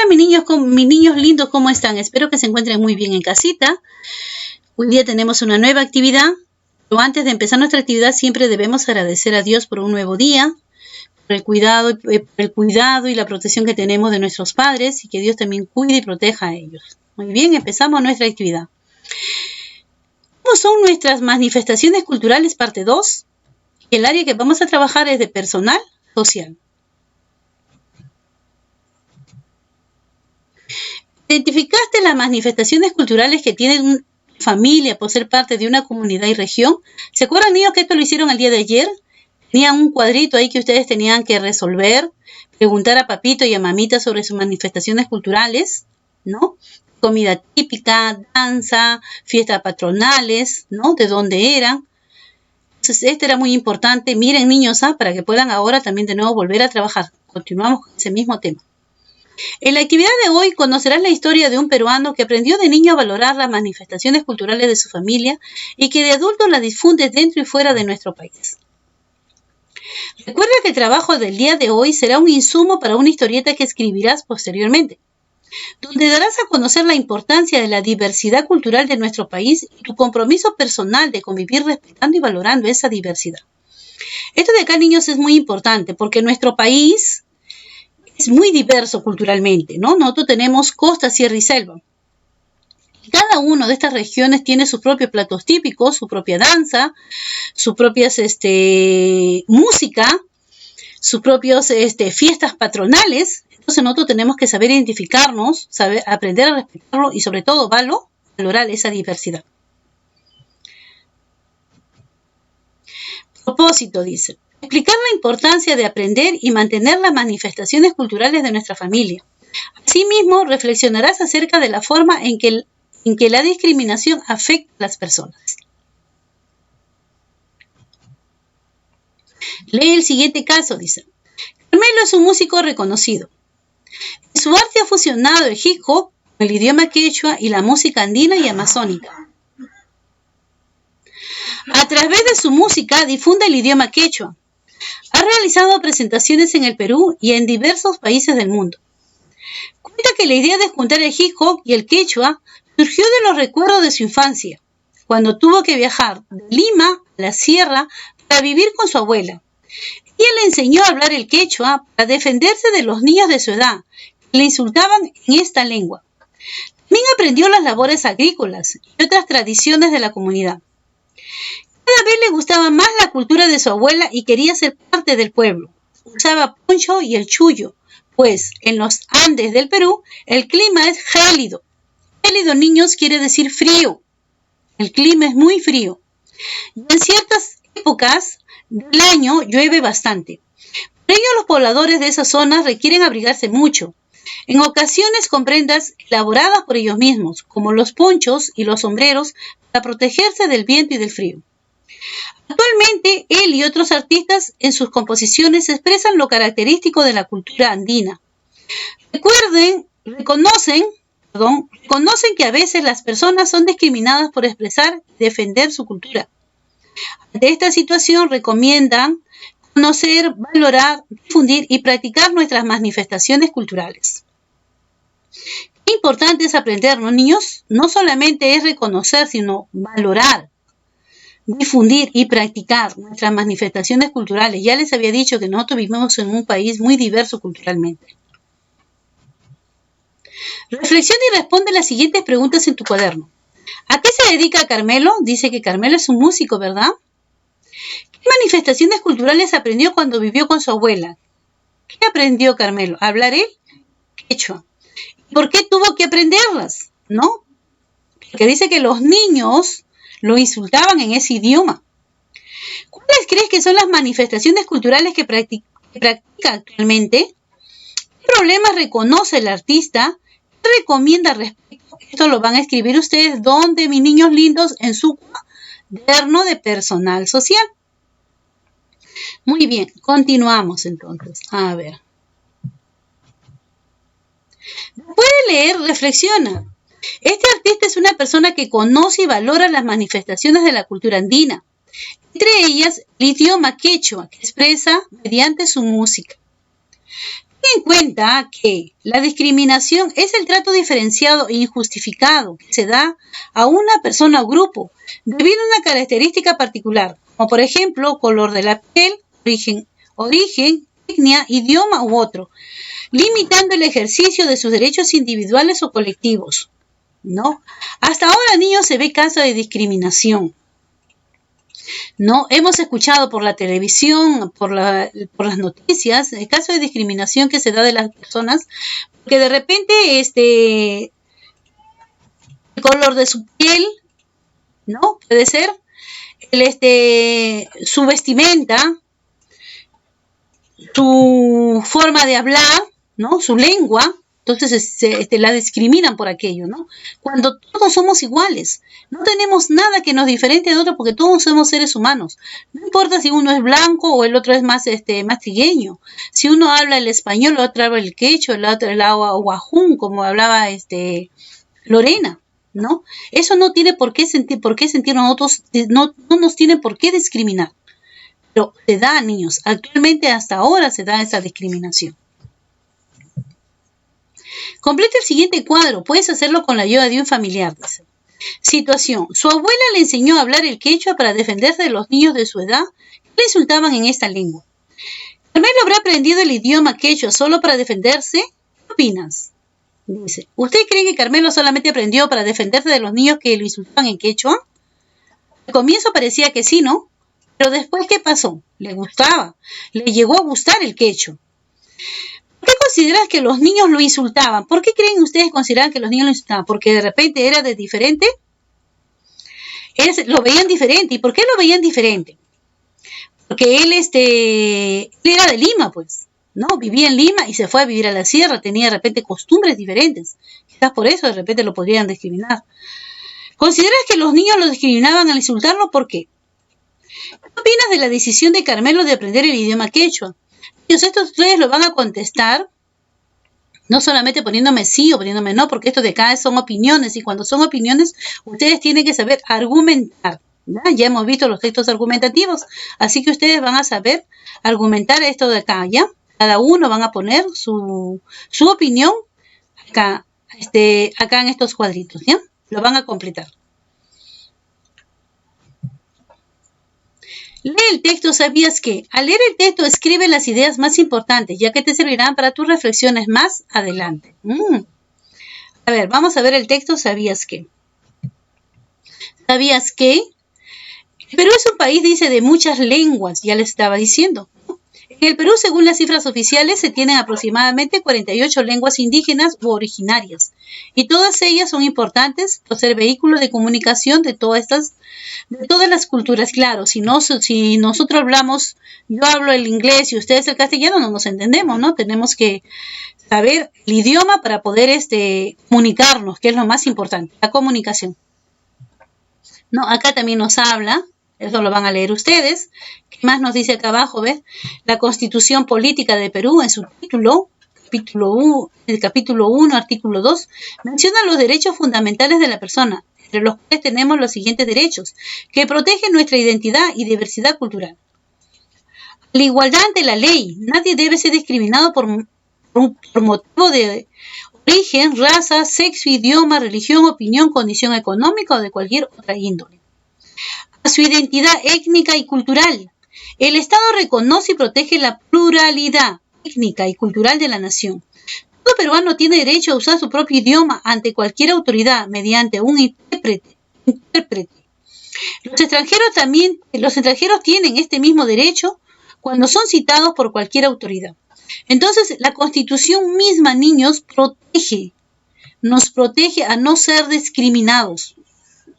Hola mis niños lindos, ¿cómo están? Espero que se encuentren muy bien en casita. Hoy día tenemos una nueva actividad, pero antes de empezar nuestra actividad siempre debemos agradecer a Dios por un nuevo día, por el cuidado y la protección que tenemos de nuestros padres y que Dios también cuide y proteja a ellos. Muy bien, empezamos nuestra actividad. ¿Cómo son nuestras manifestaciones culturales parte 2? El área que vamos a trabajar es de personal social. ¿Identificaste las manifestaciones culturales que tienen una familia por ser parte de una comunidad y región? ¿Se acuerdan, niños, que esto lo hicieron el día de ayer? Tenían un cuadrito ahí que ustedes tenían que resolver, preguntar a papito y a mamita sobre sus manifestaciones culturales, ¿no? Comida típica, danza, fiestas patronales, ¿no? De dónde eran. Entonces, esto era muy importante. Miren, niños, para que puedan ahora también de nuevo volver a trabajar. Continuamos con ese mismo tema. En la actividad de hoy conocerás la historia de un peruano que aprendió de niño a valorar las manifestaciones culturales de su familia y que de adulto las difunde dentro y fuera de nuestro país. Recuerda que el trabajo del día de hoy será un insumo para una historieta que escribirás posteriormente, donde darás a conocer la importancia de la diversidad cultural de nuestro país y tu compromiso personal de convivir respetando y valorando esa diversidad. Esto de acá, niños, es muy importante porque nuestro país es muy diverso culturalmente, ¿no? Nosotros tenemos costa, sierra y selva. Y cada una de estas regiones tiene sus propios platos típicos, su propia danza, sus propias música, sus propias fiestas patronales. Entonces nosotros tenemos que saber identificarnos, saber aprender a respetarlo y sobre todo valorar esa diversidad. Propósito, dice. Explicar la importancia de aprender y mantener las manifestaciones culturales de nuestra familia. Asimismo, reflexionarás acerca de la forma en que la discriminación afecta a las personas. Lee el siguiente caso, dice. Carmelo es un músico reconocido. En su arte ha fusionado el hip hop con el idioma quechua y la música andina y amazónica. A través de su música difunde el idioma quechua. Ha realizado presentaciones en el Perú y en diversos países del mundo. Cuenta que la idea de juntar el hip hop y el quechua surgió de los recuerdos de su infancia, cuando tuvo que viajar de Lima a la sierra para vivir con su abuela. Ella le enseñó a hablar el quechua para defenderse de los niños de su edad, que le insultaban en esta lengua. También aprendió las labores agrícolas y otras tradiciones de la comunidad. Cada vez le gustaba más la cultura de su abuela y quería ser parte del pueblo. Usaba poncho y el chullo, pues en los Andes del Perú el clima es gélido. Gélido, niños, quiere decir frío. El clima es muy frío. Y en ciertas épocas del año llueve bastante. Por ello, los pobladores de esas zonas requieren abrigarse mucho. En ocasiones con prendas elaboradas por ellos mismos, como los ponchos y los sombreros, para protegerse del viento y del frío. Actualmente, él y otros artistas en sus composiciones expresan lo característico de la cultura andina. Reconocen que a veces las personas son discriminadas por expresar y defender su cultura. Ante esta situación, recomiendan conocer, valorar, difundir y practicar nuestras manifestaciones culturales. Qué importante es aprender, ¿no, niños? No solamente es reconocer, sino valorar, difundir y practicar nuestras manifestaciones culturales. Ya les había dicho que nosotros vivimos en un país muy diverso culturalmente. Reflexiona y responde las siguientes preguntas en tu cuaderno. ¿A qué se dedica Carmelo? Dice que Carmelo es un músico, ¿verdad? ¿Qué manifestaciones culturales aprendió cuando vivió con su abuela? ¿Qué aprendió Carmelo? ¿A hablar él? Quechua. ¿Por qué tuvo que aprenderlas? ¿No? Porque dice que los niños lo insultaban en ese idioma. ¿Cuáles crees que son las manifestaciones culturales que practica actualmente? ¿Qué problemas reconoce el artista? ¿Qué recomienda respecto? Esto lo van a escribir ustedes, ¿dónde, mis niños lindos? En su cuaderno de personal social. Muy bien, continuamos entonces. A ver. Después de leer, reflexiona. Este artista es una persona que conoce y valora las manifestaciones de la cultura andina, entre ellas el idioma quechua, que expresa mediante su música. en cuenta que la discriminación es el trato diferenciado e injustificado que se da a una persona o grupo debido a una característica particular, como por ejemplo color de la piel, origen, etnia, idioma u otro, limitando el ejercicio de sus derechos individuales o colectivos, ¿no? Hasta ahora, niños, se ve casos de discriminación, ¿no? Hemos escuchado por la televisión, por las noticias, el caso de discriminación que se da de las personas, que de repente el color de su piel, ¿no? Puede ser, su vestimenta, su forma de hablar, ¿no? Su lengua. Entonces la discriminan por aquello, ¿no? Cuando todos somos iguales, no tenemos nada que nos diferencie de otro porque todos somos seres humanos. No importa si uno es blanco o el otro es más trigueño. Si uno habla el español, el otro habla el quechua, el otro el guajún, como hablaba Lorena, ¿no? Eso no tiene por qué sentir nosotros, no nos tiene por qué discriminar. Pero se da, niños, actualmente hasta ahora se da esa discriminación. Completa el siguiente cuadro, puedes hacerlo con la ayuda de un familiar, dice. Situación, su abuela le enseñó a hablar el quechua para defenderse de los niños de su edad que le insultaban en esta lengua. ¿Carmelo habrá aprendido el idioma quechua solo para defenderse? ¿Qué opinas? Dice, ¿usted cree que Carmelo solamente aprendió para defenderse de los niños que lo insultaban en quechua? Al comienzo parecía que sí, ¿no? Pero después, ¿qué pasó? Le gustaba, le llegó a gustar el quechua. ¿Por qué consideras que los niños lo insultaban? ¿Por qué creen ustedes consideran que los niños lo insultaban? ¿Porque de repente era de diferente? Lo veían diferente. ¿Y por qué lo veían diferente? Porque él era de Lima, pues, ¿no? Vivía en Lima y se fue a vivir a la sierra. Tenía de repente costumbres diferentes. Quizás por eso de repente lo podrían discriminar. ¿Consideras que los niños lo discriminaban al insultarlo? ¿Por qué? ¿Qué opinas de la decisión de Carmelo de aprender el idioma quechua? Estos ustedes lo van a contestar, no solamente poniéndome sí o poniéndome no, porque esto de acá son opiniones, y cuando son opiniones, ustedes tienen que saber argumentar. Ya hemos visto los textos argumentativos, así que ustedes van a saber argumentar esto de acá, ¿ya? Cada uno van a poner su opinión acá en estos cuadritos, ¿ya? Lo van a completar. Lee el texto, ¿sabías que? Al leer el texto, escribe las ideas más importantes, ya que te servirán para tus reflexiones más adelante. A ver, vamos a ver el texto, ¿sabías que? ¿Sabías que? Perú es un país, dice, de muchas lenguas, ya les estaba diciendo. En el Perú, según las cifras oficiales, se tienen aproximadamente 48 lenguas indígenas u originarias, y todas ellas son importantes por ser vehículos de comunicación de todas las culturas. Claro, si nosotros hablamos, yo hablo el inglés y ustedes el castellano, no nos entendemos, ¿no? Tenemos que saber el idioma para poder comunicarnos, que es lo más importante, la comunicación. No, acá también nos habla. Eso lo van a leer ustedes. ¿Qué más nos dice acá abajo? ¿Ves? La Constitución Política de Perú, en su título, el capítulo 1, artículo 2, menciona los derechos fundamentales de la persona, entre los cuales tenemos los siguientes derechos, que protegen nuestra identidad y diversidad cultural. La igualdad ante la ley. Nadie debe ser discriminado por motivo de origen, raza, sexo, idioma, religión, opinión, condición económica o de cualquier otra índole. A su identidad étnica y cultural. El Estado reconoce y protege la pluralidad étnica y cultural de la nación. Todo peruano tiene derecho a usar su propio idioma ante cualquier autoridad mediante un intérprete. Los extranjeros tienen este mismo derecho cuando son citados por cualquier autoridad. Entonces, la Constitución misma, niños, nos protege a no ser discriminados,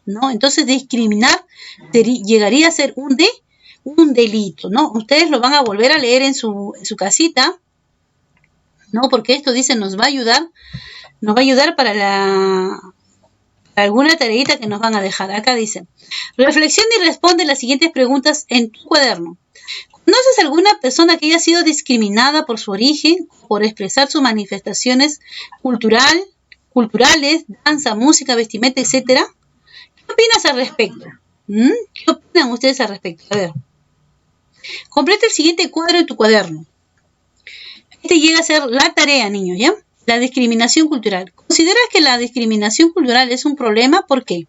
¿no? Entonces, discriminar llegaría a ser un delito, ¿no? Ustedes lo van a volver a leer en su casita, ¿no? Porque esto dice nos va a ayudar para alguna tareita que nos van a dejar. Acá dice, reflexiona y responde las siguientes preguntas en tu cuaderno. ¿Conoces alguna persona que haya sido discriminada por su origen, por expresar sus manifestaciones culturales, danza, música, vestimenta, etcétera? ¿Qué opinas al respecto? ¿Qué opinan ustedes al respecto? A ver. Completa el siguiente cuadro en tu cuaderno. Este llega a ser la tarea, niños, ¿ya? La discriminación cultural. ¿Consideras que la discriminación cultural es un problema? ¿Por qué?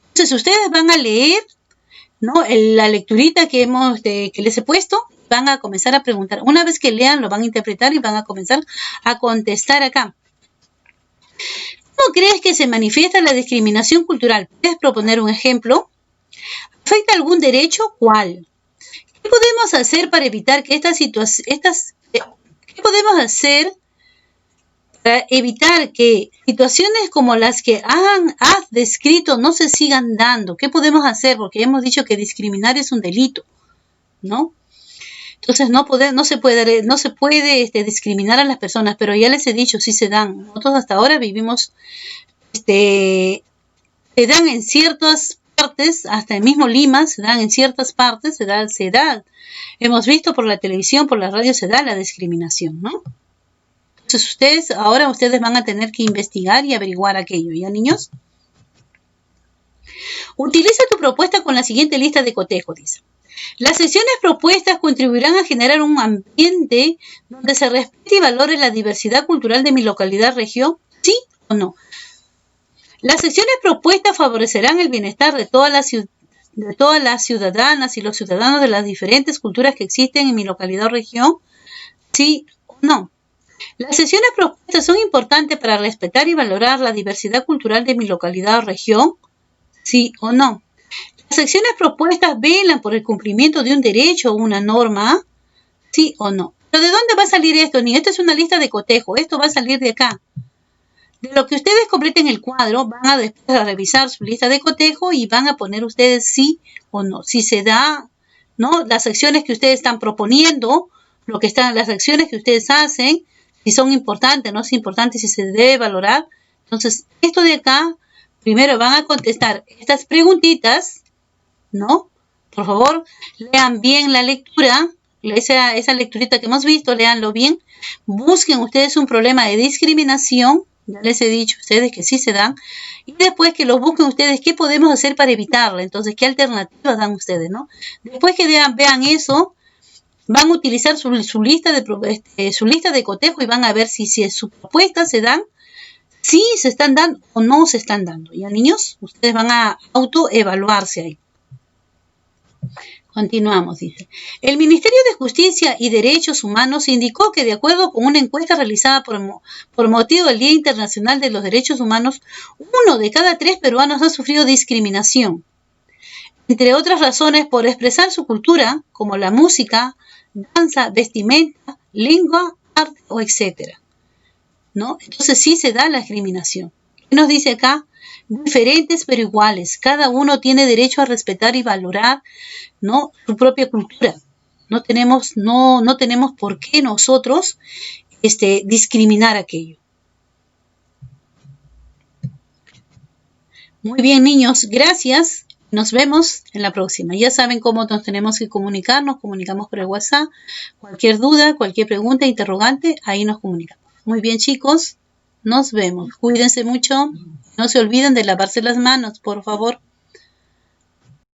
Entonces, ustedes van a leer, ¿no? La lecturita que les he puesto, van a comenzar a preguntar. Una vez que lean, lo van a interpretar y van a comenzar a contestar acá. ¿Cómo crees que se manifiesta la discriminación cultural? ¿Puedes proponer un ejemplo? ¿Afecta algún derecho? ¿Cuál? ¿Qué podemos hacer para evitar que ¿qué podemos hacer para evitar que situaciones como las que has descrito no se sigan dando? ¿Qué podemos hacer? Porque hemos dicho que discriminar es un delito, ¿no? Entonces no se puede discriminar a las personas, pero ya les he dicho, sí se dan. Nosotros hasta ahora vivimos, se dan en ciertas partes, hasta el mismo Lima se dan en ciertas partes, se da. Hemos visto por la televisión, por la radio, se da la discriminación, ¿no? Entonces ahora ustedes van a tener que investigar y averiguar aquello, ¿ya, niños? Utiliza tu propuesta con la siguiente lista de cotejo, dice. Las secciones propuestas contribuirán a generar un ambiente donde se respete y valore la diversidad cultural de mi localidad, región, ¿sí o no? Las secciones propuestas favorecerán el bienestar de todas las ciudadanas y los ciudadanos de las diferentes culturas que existen en mi localidad o región, ¿sí o no? Las secciones propuestas son importantes para respetar y valorar la diversidad cultural de mi localidad o región, ¿sí o no? Las secciones propuestas velan por el cumplimiento de un derecho o una norma, ¿sí o no? ¿Pero de dónde va a salir esto? Ni esto es una lista de cotejo, esto va a salir de acá. De lo que ustedes completen el cuadro, van a después a revisar su lista de cotejo y van a poner ustedes sí o no. Si se da, ¿no? Las acciones que ustedes están proponiendo, las acciones que ustedes hacen, si son importantes, no es importante, si se debe valorar. Entonces, esto de acá, primero van a contestar estas preguntitas, ¿no? Por favor, lean bien la lectura, esa lecturita que hemos visto, leanlo bien. Busquen ustedes un problema de discriminación. Ya les he dicho a ustedes que sí se dan. Y después que lo busquen ustedes, ¿qué podemos hacer para evitarla? Entonces, ¿qué alternativas dan ustedes, no? Después que vean eso, van a utilizar su lista de cotejo y van a ver si sus propuestas se dan, si se están dando o no se están dando. ¿Ya, niños? Ustedes van a autoevaluarse ahí. Continuamos, dice. El Ministerio de Justicia y Derechos Humanos indicó que, de acuerdo con una encuesta realizada por motivo del Día Internacional de los Derechos Humanos, 1 de cada 3 peruanos ha sufrido discriminación, entre otras razones por expresar su cultura, como la música, danza, vestimenta, lengua, arte o etcétera, ¿no? Entonces sí se da la discriminación. ¿Qué nos dice acá? Diferentes pero iguales. Cada uno tiene derecho a respetar y valorar, ¿no?, su propia cultura. No tenemos por qué nosotros discriminar aquello. Muy bien, niños, gracias. Nos vemos en la próxima. Ya saben cómo nos tenemos que comunicar. Nos comunicamos por el WhatsApp. Cualquier duda, cualquier pregunta, interrogante, ahí nos comunicamos. Muy bien, chicos. Nos vemos. Cuídense mucho. No se olviden de lavarse las manos, por favor.